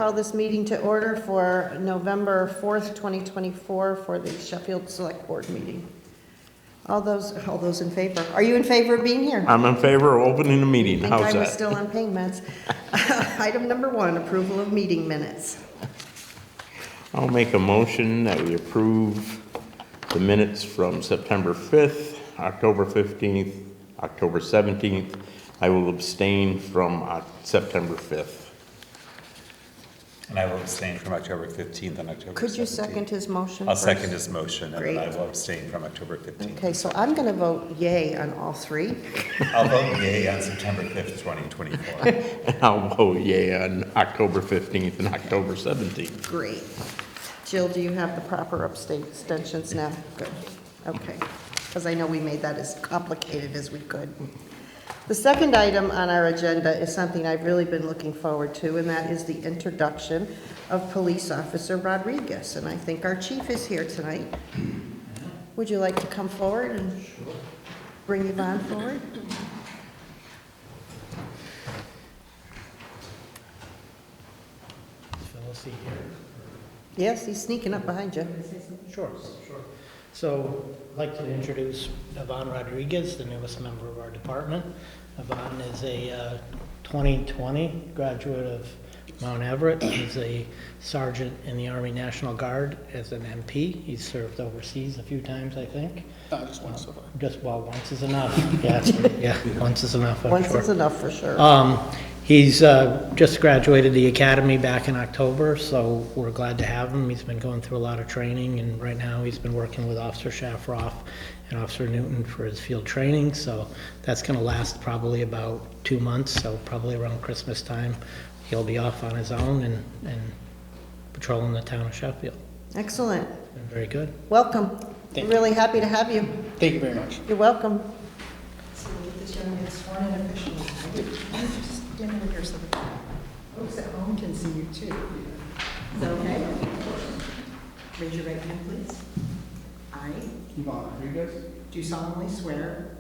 call this meeting to order for November 4th, 2024 for the Sheffield Select Board meeting. All those in favor? Are you in favor of being here? I'm in favor of opening the meeting. I How's think I was that? still on pain meds. Item number 1, approval of meeting minutes. I'll make a motion that we approve the minutes from September 5th, October 15th, October 17th. I will abstain from September 5th. And I will abstain from October 15th and October 17th. Could you second his motion I'll first? second his motion, and then I Great. will abstain from October 15th. Okay, so I'm going to vote yay on all 3. I'll vote yea on September 5th, 2024. And I'll vote yea on October 15th and October 17th. Great. Jill, do you have the proper abstentions now? Good. Okay. Because I know we made that as complicated as we could. The second item on our agenda is something I've really been looking forward to, and that is the introduction of Police Officer Rodriguez. And I think our chief is here tonight. Would you like to come forward and bring Yvonne forward? Phyllis here. Yes, he's sneaking up behind you. Sure. So I'd like to introduce Yvonne Rodriguez, the newest member of our department. Yvonne is a 2020 graduate of Mount Everett. He's a sergeant in the Army National Guard as an MP. He's served overseas a few times, I think. Just once so far. Once is enough. Yeah, once is enough, I'm Once sure. is enough for sure. He's just graduated the academy back in October, so we're glad to have him. He's been going through a lot of training, and right now he's been working with Officer Shafroff and Officer Newton for his field training, so that's going to last probably about 2 months, so probably around Christmas time he'll be off on his own and patrolling the town of Sheffield. Excellent. Been very good. Welcome. Thank We're really happy to have you. Thank you very much. You're welcome. So we'll get this young man sworn in officially. Just stand over here so the folks at home can see you too. Is that okay? Raise your right hand, please. I Yvonne Rodriguez, do solemnly swear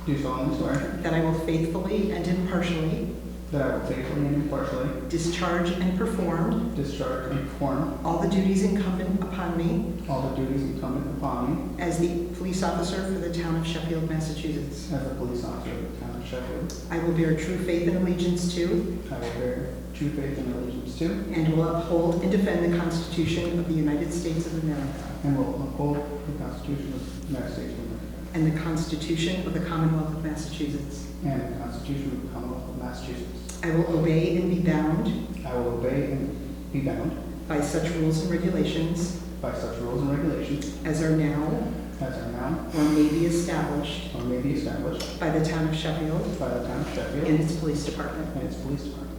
do solemnly swear that I will faithfully and impartially that I will faithfully and impartially discharge and perform discharge and perform all the duties incumbent upon me all the duties incumbent upon me as the police officer for the town of Sheffield, Massachusetts. as a police officer of the town of Sheffield. I will bear true faith and allegiance to I will bear true faith and allegiance to and will uphold and defend the Constitution of the United States of America and will uphold the Constitution of the United States of America and the Constitution of the Commonwealth of Massachusetts. and the Constitution of the Commonwealth of Massachusetts. I will obey and be bound I will obey and be bound by such rules and regulations by such rules and regulations as are now as are now or may be established or may be established by the town of Sheffield by the town of Sheffield and its police department. and its police department.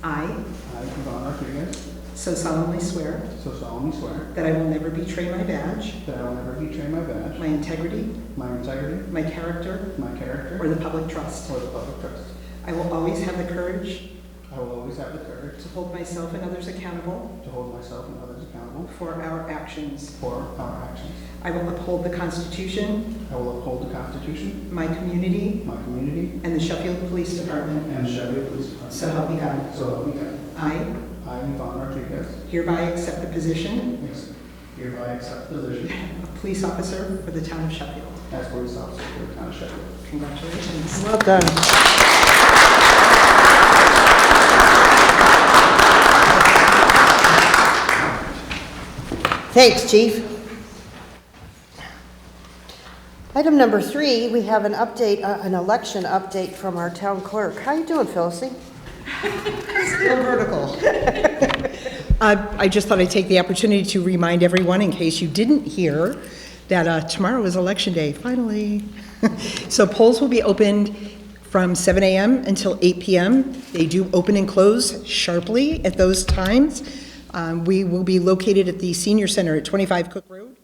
I I, Yvonne Rodriguez, so solemnly swear so solemnly swear that I will never betray my badge, that I will never betray my badge, my integrity, my integrity, my character, my character, or the public trust. or the public trust. I will always have the courage I will always have the courage to hold myself and others accountable to hold myself and others accountable for our actions. for our actions. I will uphold the Constitution, I will uphold the Constitution, my community, my community, and the Sheffield Police Department. and the Sheffield Police Department. So help me God. So help me God. I I, Yvonne Rodriguez, hereby accept the position hereby accept the position of police officer for the town of Sheffield. as police officer for the town of Sheffield. Congratulations. Well done. Thanks, Chief. Item number 3, we have an update, an election update from our town clerk. How you doing, Phyllis? Still vertical. I just thought I'd take the opportunity to remind everyone, in case you didn't hear, that tomorrow is Election Day, finally. So polls will be opened from 7 a.m. until 8 p.m. They do open and close sharply at those times. We will be located at the Senior Center at 25 Cook Road.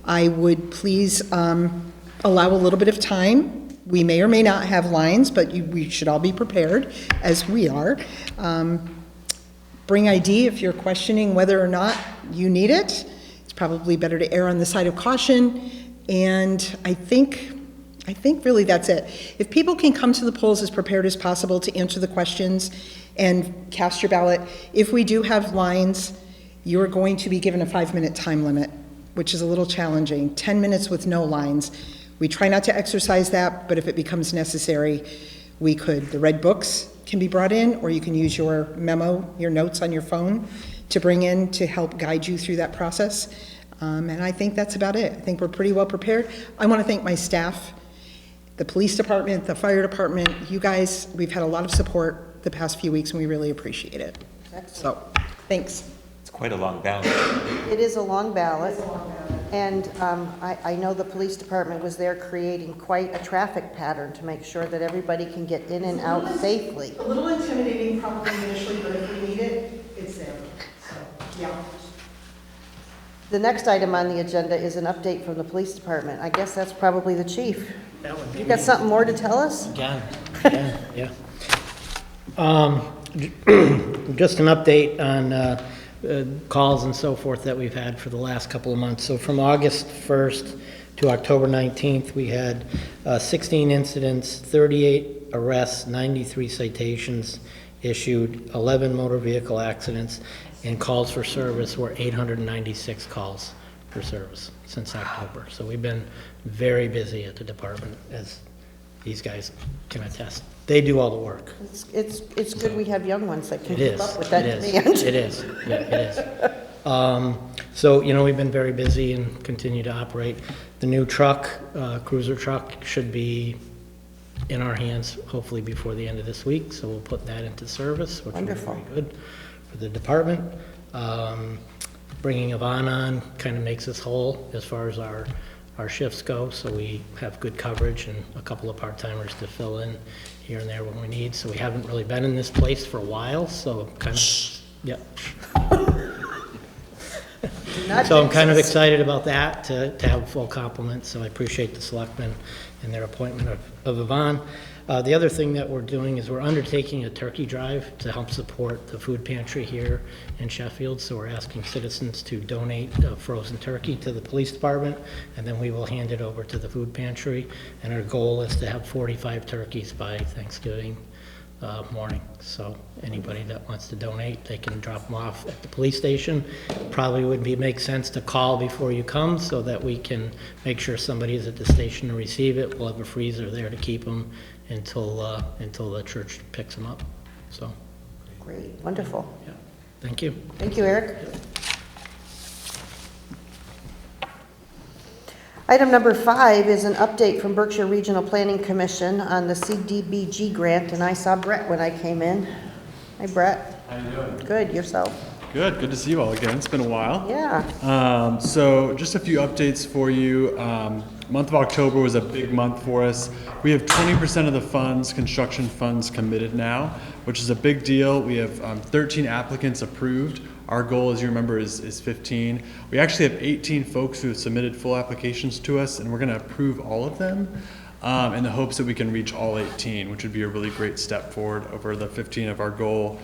I would please allow a little bit of time. We may or may not have lines, but we should all be prepared, as we are. Bring ID if you're questioning whether or not you need it. It's probably better to err on the side of caution. And I think really that's it. If people can come to the polls as prepared as possible to answer the questions and cast your ballot. If we do have lines, you're going to be given a 5-minute time limit, which is a little challenging. 10 minutes with no lines. We try not to exercise that, but if it becomes necessary, we could. The red books can be brought in, or you can use your memo, your notes on your phone to bring in to help guide you through that process. And I think that's about it. I think we're pretty well prepared. I want to thank my staff, the police department, the fire department, you guys. We've had a lot of support the past few weeks, and we really appreciate it. So, thanks. It's quite a long ballot. It is a long ballot. And I know the police department was there creating quite a traffic pattern to make sure that everybody can get in and out safely. A little intimidating probably initially, but if we need it, it's there. So, yeah. The next item on the agenda is an update from the police department. I guess that's probably the chief. That would be You got something more to tell us? Again, yeah. Just an update on calls and so forth that we've had for the last couple of months. So from August 1st to October 19th, we had 16 incidents, 38 arrests, 93 citations issued, 11 motor vehicle accidents, and calls for service were 896 calls for service since October. So we've been very busy at the department, as these guys can attest. They do all the work. It's good we have young ones that can It keep is. up with that It is. demand. It is. Yeah, it is. So, we've been very busy and continue to operate. The new truck, cruiser truck, should be in our hands hopefully before the end of this week. So we'll put that into service, which will be Wonderful. very good for the department. Bringing Yvonne on kind of makes us whole as far as our shifts go. So we have good coverage and a couple of part-timers to fill in here and there when we need. So we haven't really been in this place for a while, so kind of, yep. Not So I'm kind of Texas. excited about that, to have a full complement, so I appreciate the selectmen and their appointment of Yvonne. The other thing that we're doing is we're undertaking a turkey drive to help support the food pantry here in Sheffield. So we're asking citizens to donate frozen turkey to the police department, and then we will hand it over to the food pantry. And our goal is to have 45 turkeys by Thanksgiving morning. So anybody that wants to donate, they can drop them off at the police station. Probably would make sense to call before you come so that we can make sure somebody is at the station to receive it. We'll have a freezer there to keep them until the church picks them up. So, Great, wonderful. yeah, thank you. Thank you, Eric. Item number 5 is an update from Berkshire Regional Planning Commission on the CDBG grant, and I saw Brett when I came in. Hi, Brett. How you doing? Good, yourself? Good to see you all again. It's been a while. Yeah. So just a few updates for you. Month of October was a big month for us. We have 20% of the funds, construction funds, committed now, which is a big deal. We have 13 applicants approved. Our goal, as you remember, is 15. We actually have 18 folks who have submitted full applications to us, and we're going to approve all of them in the hopes that we can reach all 18, which would be a really great step forward over the 15 of our goal.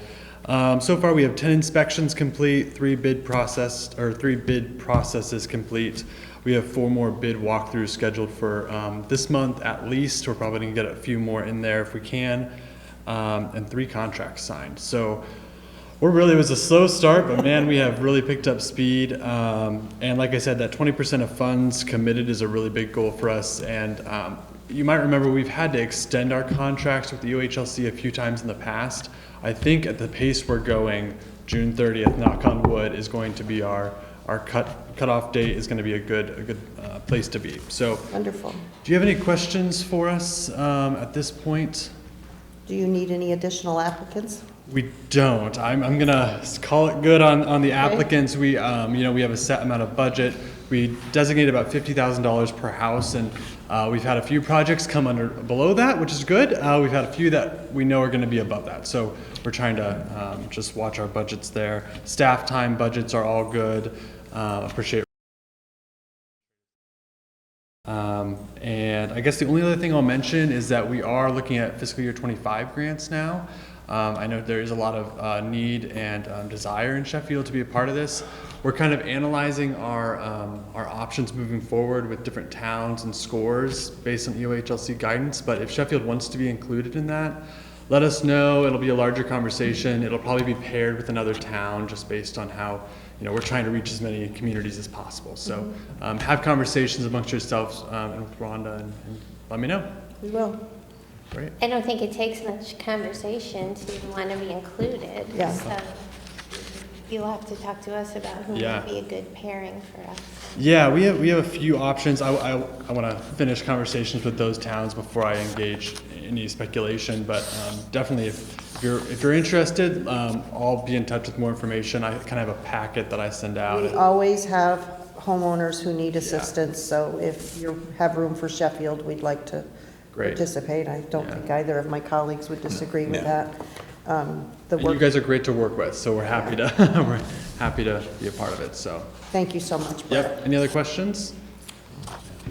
So far, we have 10 inspections complete, 3 bid processes complete. We have 4 more bid walkthroughs scheduled for this month at least. We're probably going to get a few more in there if we can, and 3 contracts signed. So it was a slow start, but man, we have really picked up speed. And like I said, that 20% of funds committed is a really big goal for us. And you might remember we've had to extend our contracts with the OHLC a few times in the past. I think at the pace we're going, June 30th, knock on wood, is going to be our cutoff date is going to be a good place to be. So, Wonderful. do you have any questions for us at this point? Do you need any additional applicants? We don't. I'm gonna call it good on the applicants. We we have a set amount of budget. We designate about $50,000 per house, and we've had a few projects come below that, which is good. We've had a few that we know are going to be above that, so we're trying to just watch our budgets there. Staff time budgets are all good. Appreciate. And I guess the only other thing I'll mention is that we are looking at fiscal year 25 grants now. I know there is a lot of need and desire in Sheffield to be a part of this. We're kind of analyzing our options moving forward with different towns and scores based on EOHLC guidance, but if Sheffield wants to be included in that, let us know. It'll be a larger conversation. It'll probably be paired with another town just based on how, we're trying to reach as many communities as possible. So have conversations amongst yourselves and with Rhonda and let me know. We will. Great. I don't think it takes much conversation to want to be included. Yeah. So you'll have to talk to us about who Yeah. would be a good pairing for us. Yeah, we have a few options. I want to finish conversations with those towns before I engage any speculation, but definitely if you're interested, I'll be in touch with more information. I kind of have a packet that I send out. We always have homeowners who need assistance, so if you have room for Sheffield, we'd like to Great. participate. I don't Yeah. think either of my colleagues would disagree with Yeah. that. And you guys are great to work with, so we're happy to we're happy to be a part of it. So, Thank you so much, Brett. yep. Any other questions?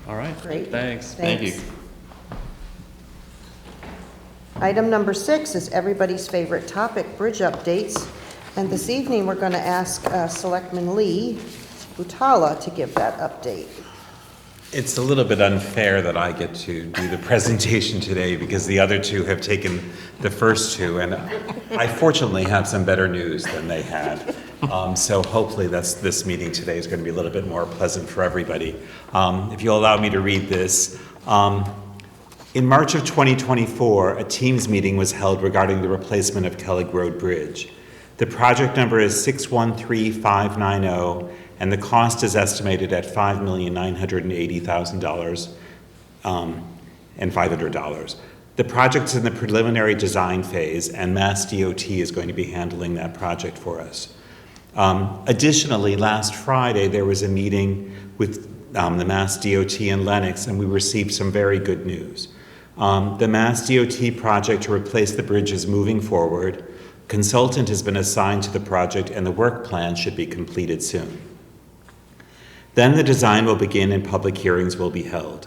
All right. Great. Thanks. Thank you. Thanks. Item number 6 is everybody's favorite topic, bridge updates. And this evening, we're going to ask Selectman Lee Utala to give that update. It's a little bit unfair that I get to do the presentation today because the other two have taken the first two, and I fortunately have some better news than they had. So hopefully this meeting today is going to be a little bit more pleasant for everybody. If you'll allow me to read this. In March of 2024, a Teams meeting was held regarding the replacement of Kellig Road Bridge. The project number is 613590, and the cost is estimated at $5,980,000 and $500. The project is in the preliminary design phase, and Mass DOT is going to be handling that project for us. Additionally, last Friday, there was a meeting with the Mass DOT in Lenox, and we received some very good news. The Mass DOT project to replace the bridge is moving forward. Consultant has been assigned to the project, and the work plan should be completed soon. Then the design will begin and public hearings will be held.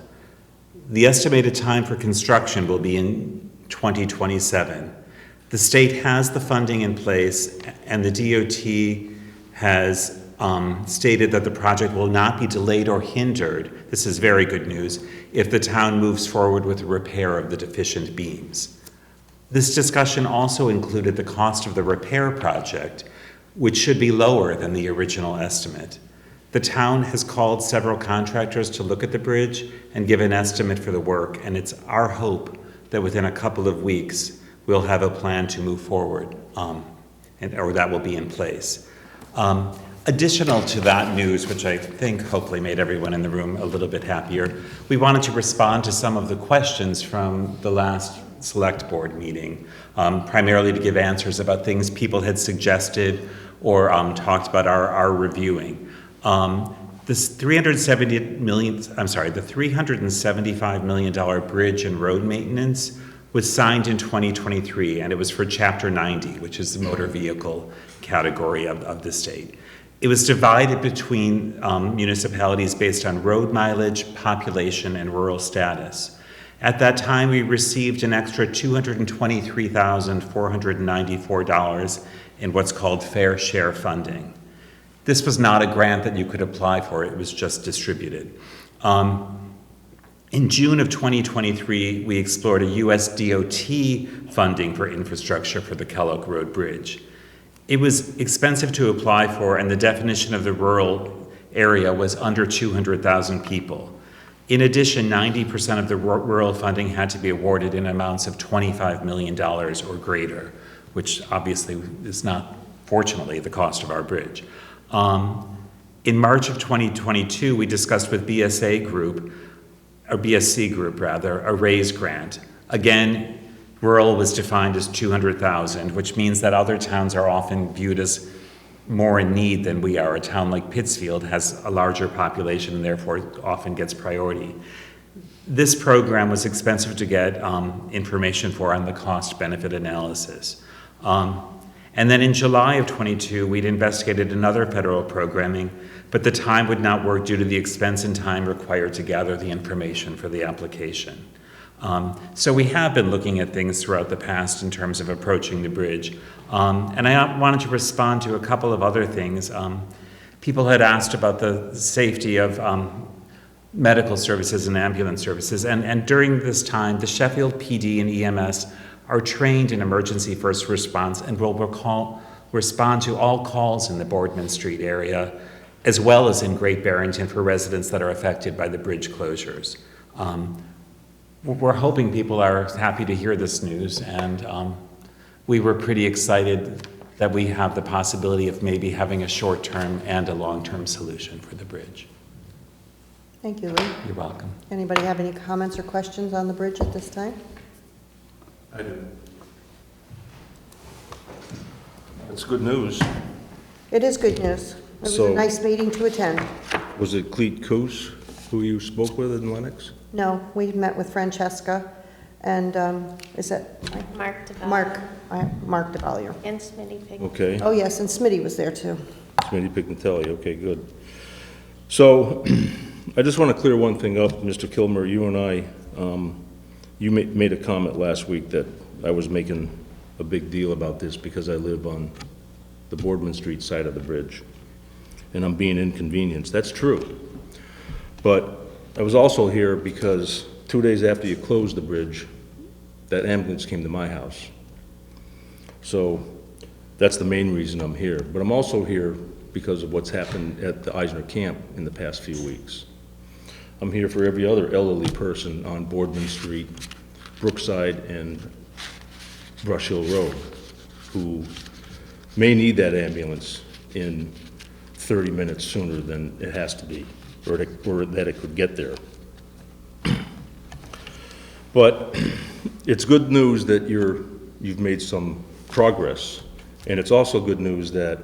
The estimated time for construction will be in 2027. The state has the funding in place, and the DOT has stated that the project will not be delayed or hindered, this is very good news, if the town moves forward with the repair of the deficient beams. This discussion also included the cost of the repair project, which should be lower than the original estimate. The town has called several contractors to look at the bridge and give an estimate for the work, and it's our hope that within a couple of weeks, we'll have a plan to move forward, or that will be in place. Additional to that news, which I think hopefully made everyone in the room a little bit happier, we wanted to respond to some of the questions from the last select board meeting, primarily to give answers about things people had suggested or talked about our reviewing. This the $375 million bridge and road maintenance was signed in 2023, and it was for Chapter 90, which is the motor vehicle category of the state. It was divided between municipalities based on road mileage, population, and rural status. At that time, we received an extra $223,494 in what's called fair share funding. This was not a grant that you could apply for, it was just distributed. In June of 2023, we explored a US DOT funding for infrastructure for the Kellig Road Bridge. It was expensive to apply for, and the definition of the rural area was under 200,000 people. In addition, 90% of the rural funding had to be awarded in amounts of $25 million or greater, which obviously is not, fortunately, the cost of our bridge. In March of 2022, we discussed with BSC Group, a RAISE grant. Again, rural was defined as 200,000, which means that other towns are often viewed as more in need than we are. A town like Pittsfield has a larger population and therefore often gets priority. This program was expensive to get information for on the cost-benefit analysis. And then in July of 22, we'd investigated another federal programming, but the time would not work due to the expense and time required to gather the information for the application. So we have been looking at things throughout the past in terms of approaching the bridge. And I wanted to respond to a couple of other things. People had asked about the safety of medical services and ambulance services. And during this time, the Sheffield PD and EMS are trained in emergency first response and will respond to all calls in the Boardman Street area, as well as in Great Barrington for residents that are affected by the bridge closures. We're hoping people are happy to hear this news, and we were pretty excited that we have the possibility of maybe having a short-term and a long-term solution for the bridge. Thank you, Lee. You're welcome. Anybody have any comments or questions on the bridge at this time? I do. It's good news. It is good news. It was a So- nice meeting to attend. Was it Cleet Coos who you spoke with in Lennox? No, we met with Francesca and, is that Mark developed. Mark DeValier. And Smitty Pig. Okay, Oh, yes, and Smitty was there too. Smitty Pignatelli, okay, good. So, I just want to clear one thing up, Mr. Kilmer, you and I, you made a comment last week that I was making a big deal about this because I live on the Boardman Street side of the bridge, and I'm being inconvenienced. That's true. But I was also here because 2 days after you closed the bridge, that ambulance came to my house. So that's the main reason I'm here. But I'm also here because of what's happened at the Eisner camp in the past few weeks. I'm here for every other elderly person on Boardman Street, Brookside, and Brush Hill Road who may need that ambulance in 30 minutes sooner than it has to be, or that it could get there. But it's good news that you've made some progress, and it's also good news that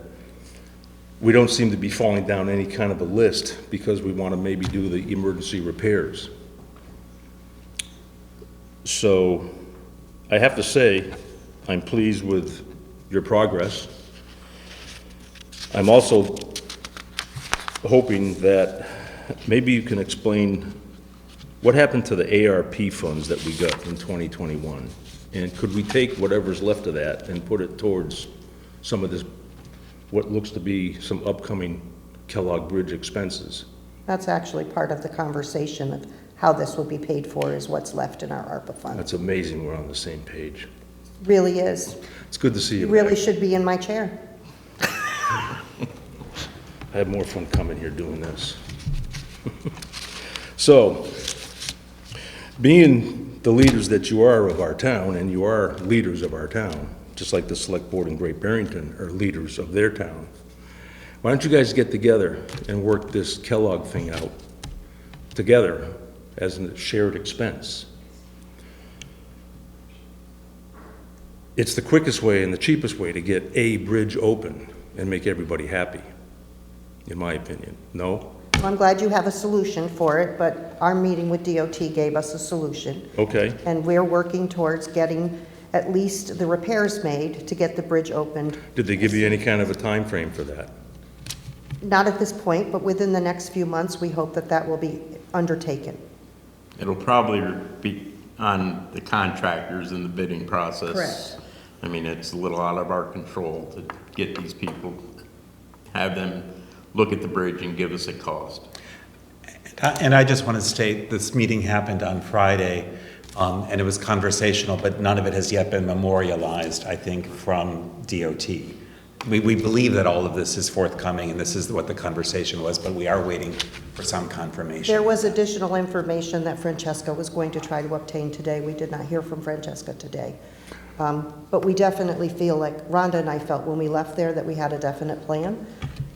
we don't seem to be falling down any kind of a list because we want to maybe do the emergency repairs. So I have to say, I'm pleased with your progress. I'm also hoping that maybe you can explain what happened to the ARP funds that we got in 2021? And could we take whatever's left of that and put it towards some of this, what looks to be some upcoming Kellogg Bridge expenses? That's actually part of the conversation of how this will be paid for is what's left in our ARPA fund. That's amazing we're on the same page. Really is. It's good to see you You really back. should be in my chair. I have more fun coming here doing this. So, being the leaders that you are of our town, and you are leaders of our town, just like the Select Board in Great Barrington are leaders of their town, why don't you guys get together and work this Kellogg thing out together as a shared expense? It's the quickest way and the cheapest way to get a bridge open and make everybody happy, in my opinion. No? Well, I'm glad you have a solution for it, but our meeting with DOT gave us a solution. Okay. And we're working towards getting at least the repairs made to get the bridge opened. Did they give you any kind of a time frame for that? Not at this point, but within the next few months, we hope that that will be undertaken. It'll probably be on the contractors in the bidding process. Correct. I mean, it's a little out of our control to get these people, have them look at the bridge and give us a cost. And I just want to state, this meeting happened on Friday, and it was conversational, but none of it has yet been memorialized, I think, from DOT. We believe that all of this is forthcoming, and this is what the conversation was, but we are waiting for some confirmation. There was additional information that Francesca was going to try to obtain today. We did not hear from Francesca today. But we definitely feel like, Rhonda and I felt when we left there that we had a definite plan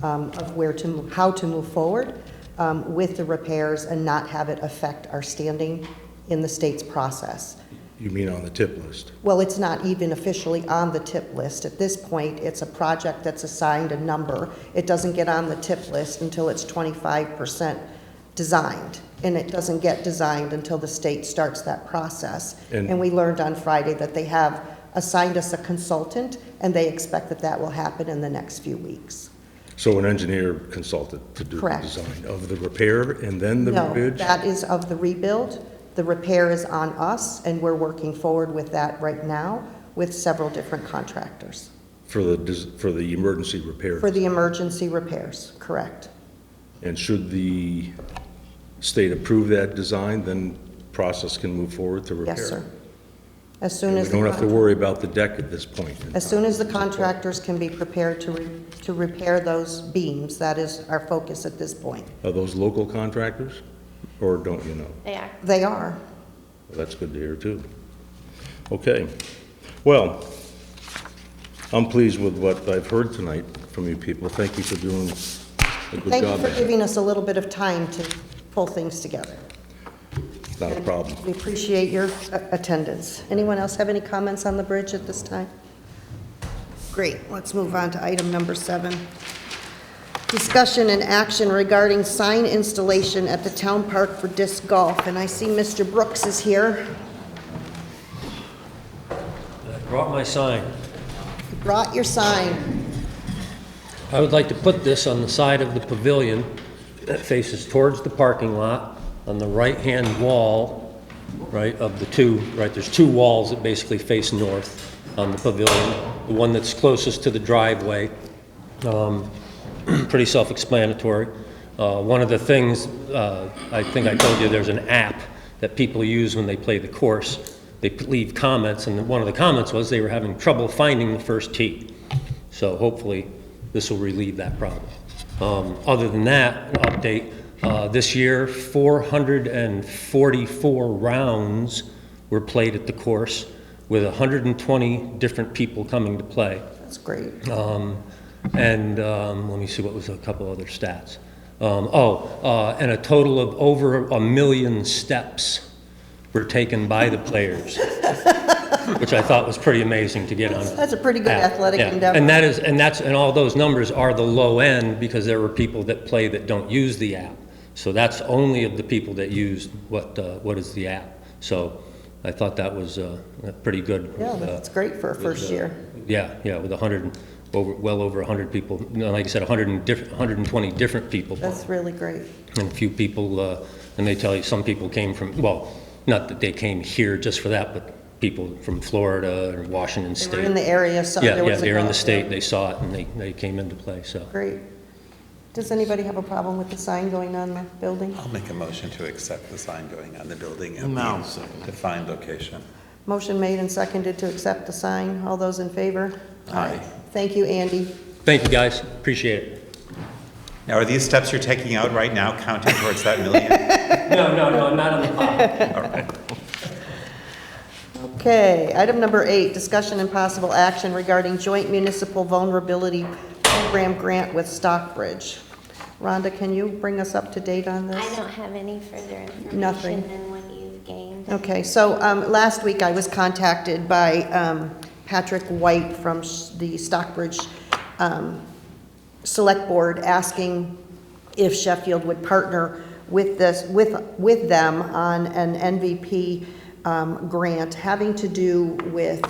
of how to move forward with the repairs and not have it affect our standing in the state's process. You mean on the tip list? Well, it's not even officially on the tip list. At this point, it's a project that's assigned a number. It doesn't get on the tip list until it's 25% designed. And it doesn't get designed until the state starts that process. And we learned on Friday that they have assigned us a consultant, and they expect that that will happen in the next few weeks. So an engineer consulted to do the Correct. design of the repair and then the bridge? No, that is of the rebuild. The repair is on us, and we're working forward with that right now with several different contractors. For the emergency repair? For the emergency repairs, correct. And should the state approve that design, then process can move forward to repair? Yes, sir. As soon We as don't have to the, worry about the deck at this point. in as soon time. as the contractors can be prepared to repair those beams, that is our focus at this point. Are those local contractors, or don't you know? They are. They are. Well, that's good to hear, too. Okay. Well, I'm pleased with what I've heard tonight from you people. Thank you for doing a good Thank you job for there. giving us a little bit of time to pull things together. Not a problem. We appreciate your attendance. Anyone else have any comments on the bridge at this time? Great, let's move on to item number 7. Discussion and action regarding sign installation at the town park for disc golf. And I see Mr. Brooks is here. I brought my sign. You brought your sign. I would like to put this on the side of the pavilion that faces towards the parking lot, on the right-hand wall, right, of the two, right, there's 2 walls that basically face north on the pavilion. The one that's closest to the driveway, pretty self-explanatory. One of the things, I think I told you, there's an app that people use when they play the course. They leave comments, and one of the comments was they were having trouble finding the first tee. So hopefully, this will relieve that problem. Other than that, an update, this year, 444 rounds were played at the course, with 120 different people coming to play. That's great. And let me see, what was a couple other stats? And a total of over 1 million steps were taken by the players, which I thought was pretty amazing to get on. That's a pretty good app. athletic Yeah. endeavor. And all those numbers are the low end, because there were people that play that don't use the app. So that's only of the people that use what is the app. So I thought that was pretty good. Yeah, that's great for a first year. Yeah, with well over 100 people. No, like I said, 120 different people. That's really great. And a few people, and they tell you some people came from, well, not that they came here just for that, but people from Florida or Washington They State. were in the area, so there was a they're in the golf state, field. they saw it, and they came into play, so. Great. Does anybody have a problem with the sign going on the building? I'll make a motion to accept the sign going on the building at No, the second. defined location. Motion made and seconded to accept the sign. All those in favor? Aye. Thank you, Andy. Thank you, guys, appreciate it. Now, are these steps you're taking out right now counting towards that million? No, I'm not on the clock. All right. Okay, item number 8, discussion and possible action regarding joint municipal vulnerability program grant with Stockbridge. Rhonda, can you bring us up to date on this? I don't have any further information Nothing. than what you've gained. Okay, so last week I was contacted by Patrick White from the Stockbridge Selectboard asking if Sheffield would partner with with them on an MVP grant having to do with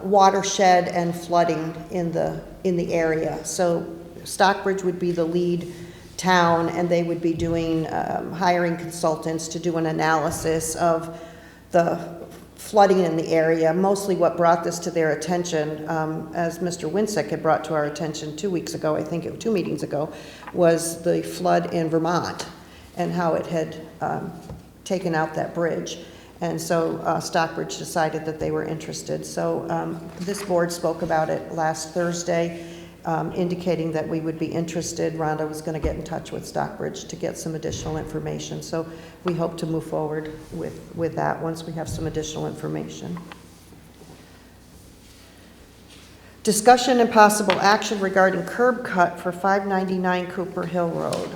watershed and flooding in the area. So Stockbridge would be the lead town, and they would be doing, hiring consultants to do an analysis of the flooding in the area. Mostly what brought this to their attention, as Mr. Winsick had brought to our attention 2 weeks ago, I think it was 2 meetings ago, was the flood in Vermont and how it had taken out that bridge. And so Stockbridge decided that they were interested. So this board spoke about it last Thursday, indicating that we would be interested. Rhonda was going to get in touch with Stockbridge to get some additional information. So we hope to move forward with that once we have some additional information. Discussion and possible action regarding curb cut for 599 Cooper Hill Road.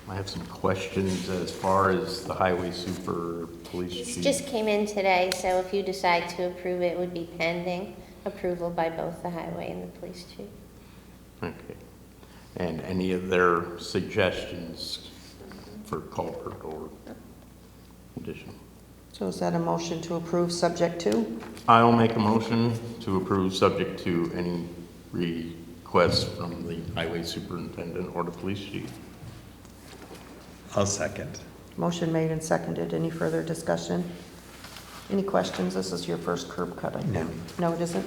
I have some questions as far as the highway super police This chief. just came in today, so if you decide to approve it, it would be pending approval by both the highway and the police chief. Okay. And any of their suggestions for culvert or addition? So is that a motion to approve subject to? I'll make a motion to approve subject to any requests from the highway superintendent or the police chief. I'll second. Motion made and seconded. Any further discussion? Any questions? This is your first curb cut, I think. No, it isn't?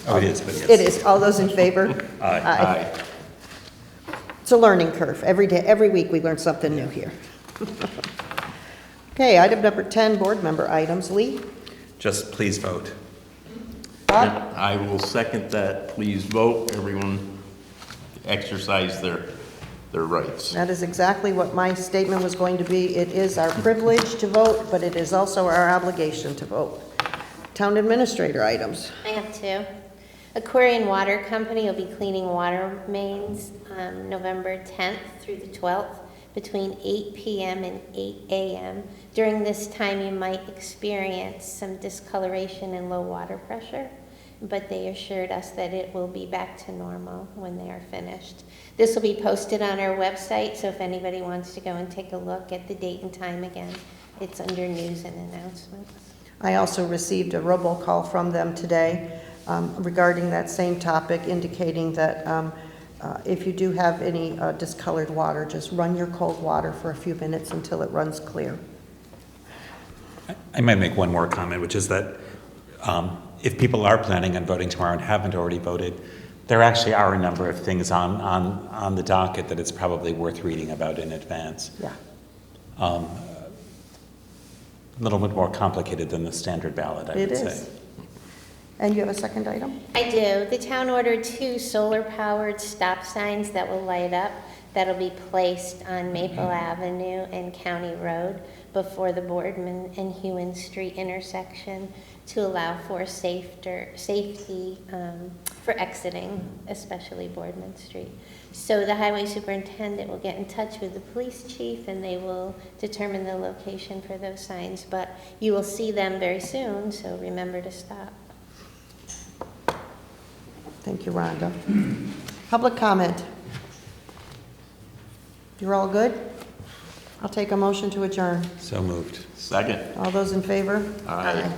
Oh, it is, but yes. It is. All those in favor? Aye. It's It's a learning curve. Every day, every week, we learn something new here. Okay, item number 10, board member items. Lee? Just please vote. Bob? I will second that. Please vote. Everyone exercise their rights. That is exactly what my statement was going to be. It is our privilege to vote, but it is also our obligation to vote. Town administrator items. I have two. Aquarian Water Company will be cleaning water mains November 10th through the 12th between 8 p.m. and 8 a.m. During this time, you might experience some discoloration and low water pressure, but they assured us that it will be back to normal when they are finished. This will be posted on our website, so if anybody wants to go and take a look at the date and time again, it's under news and announcements. I also received a robocall from them today regarding that same topic, indicating that if you do have any discolored water, just run your cold water for a few minutes until it runs clear. I might make one more comment, which is that if people are planning on voting tomorrow and haven't already voted, there actually are a number of things on the docket that it's probably worth reading about in advance. Yeah. A little bit more complicated than the standard ballot, I would say. It is. And you have a second item? I do. The town ordered 2 solar-powered stop signs that will light up. That'll be placed on Maple Avenue and County Road before the Boardman and Hewen Street intersection to allow for safety for exiting, especially Boardman Street. So the highway superintendent will get in touch with the police chief and they will determine the location for those signs. But you will see them very soon, so remember to stop. Thank you, Rhonda. Public comment. You're all good? I'll take a motion to adjourn. So moved. Second. All those in favor? Aye.